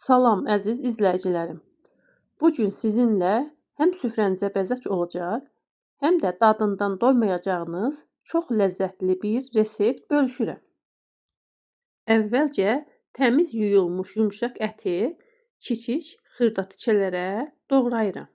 Salam əziz izləyicilərim. Bu gün sizinlə həm süfrənizə bəzək olacaq, həm də dadından doymayacağınız çox ləzzətli bir resept bölüşürəm. Əvvəlcə təmiz yuyulmuş yumşaq əti kiçik xırda tikələrə doğrayıram.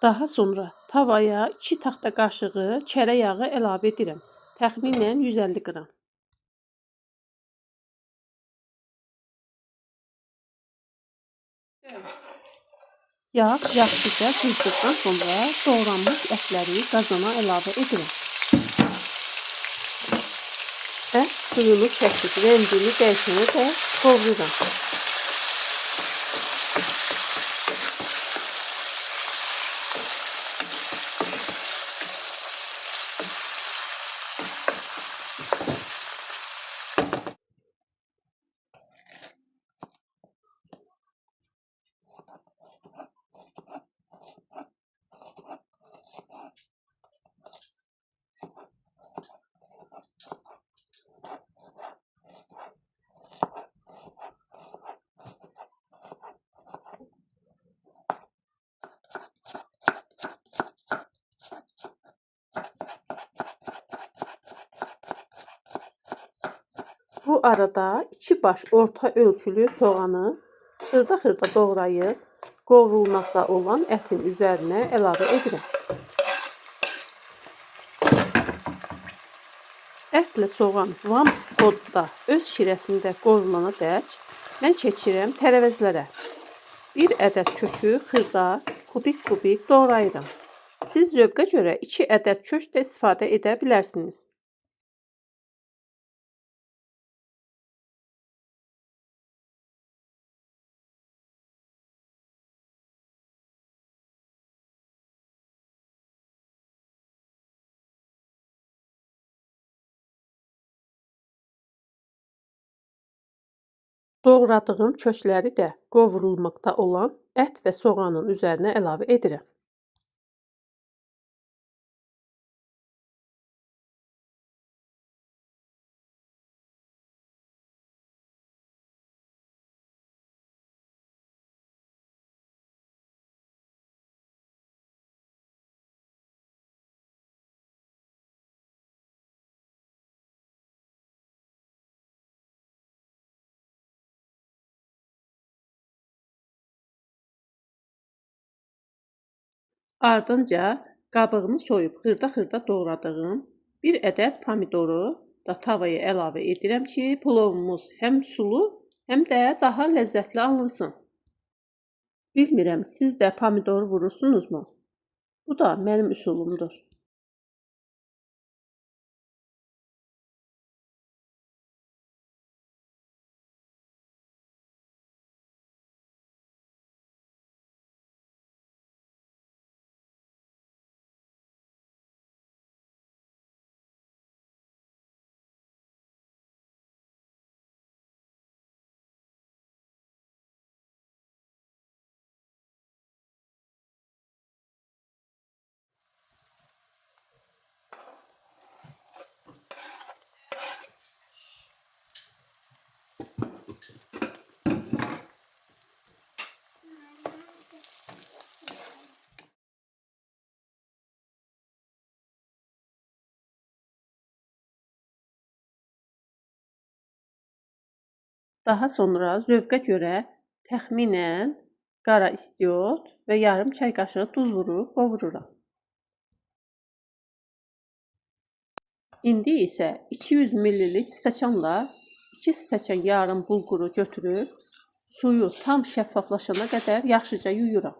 Daha sonra tavaya 2 taxta qaşığı kərə yağı əlavə edirəm. Təxminən 150 qram. Yağ yaxşıca qızdıqdan sonra doğranmış ətləri qazana əlavə edirəm. Ət suyunu çəkib rəngini dəyişənə də qovururam. Bu arada 2 baş orta ölçülü soğanı xırda-xırda doğrayıb qovrulmaqda olan ətin üzərinə əlavə edirəm. Ətlə soğan vam odda öz şirəsində qovrulana dək mən keçirəm tərəvəzlərə. 1 ədəd kökü xırda, kubik-kubik doğrayıram. Siz zövqə görə 2 ədəd kök də istifadə edə bilərsiniz. Doğradığım kökləri də qovrulmaqda olan ət və soğanın üzərinə əlavə edirəm. Ardınca qabığını soyub xırda-xırda doğradığım 1 ədəd pomidoru da tavaya əlavə edirəm ki, plovumuz həm sulu, həm də daha ləzzətli alınsın. Bilmirəm, siz də pomidoru vurursunuzmu? Bu da mənim üsulumdur. Daha sonra zövqə görə təxminən qara istiot və yarım çay qaşığı duz vurub qovururam. İndi isə 200 ml stəkanla 2 stəkan yarım bulquru götürüb suyu tam şəffaflaşana qədər yaxşıca yuyuram.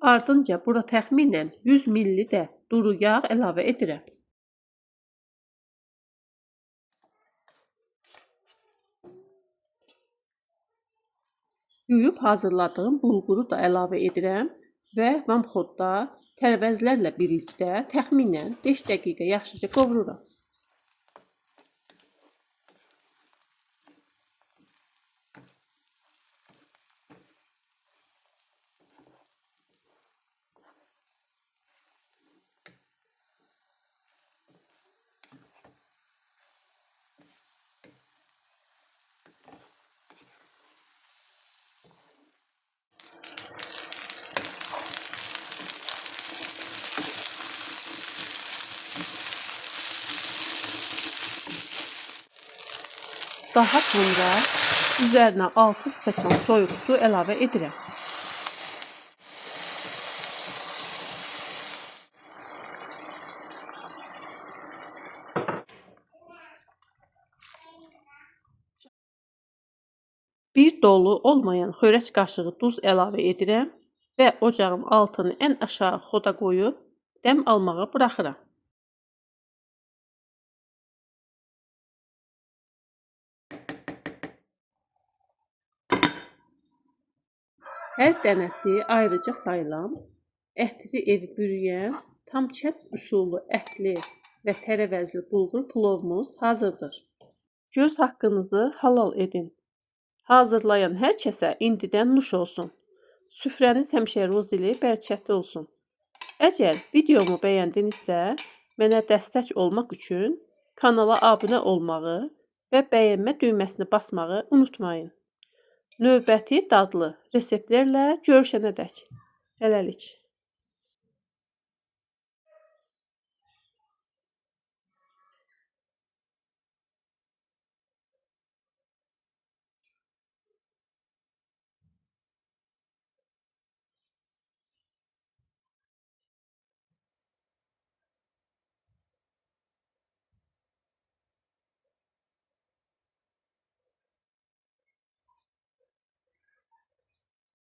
Ardınca bura təxminən 100 ml də duru yağ əlavə edirəm. Yuyub hazırladığım bulquru da əlavə edirəm və vamxodda tərəvəzlərlə birlikdə təxminən 5 dəqiqə yaxşıca qovururam. Daha sonra üzərinə 6 stəkan soyuq su əlavə edirəm. Bir dolu olmayan xörək qaşığı duz əlavə edirəm və ocağın altını ən aşağı xoda qoyub dəm almağa buraxıram. Hər dənəsi ayrıca sayıram. Ətli evi bürüyən, tam kənd üsulu ətli və tərəvəzli bulgur plovumuz hazırdır. Göz haqqınızı halal edin. Hazırlayan hər kəsə indidən nuş olsun. Süfrəniz həmişə rozili, bərəkətli olsun. Əgər videomu bəyəndinizsə, mənə dəstək olmaq üçün kanala abunə olmağı və bəyənmə düyməsini basmağı unutmayın. Növbəti dadlı reseptlərlə görüşənədək. Hələlik.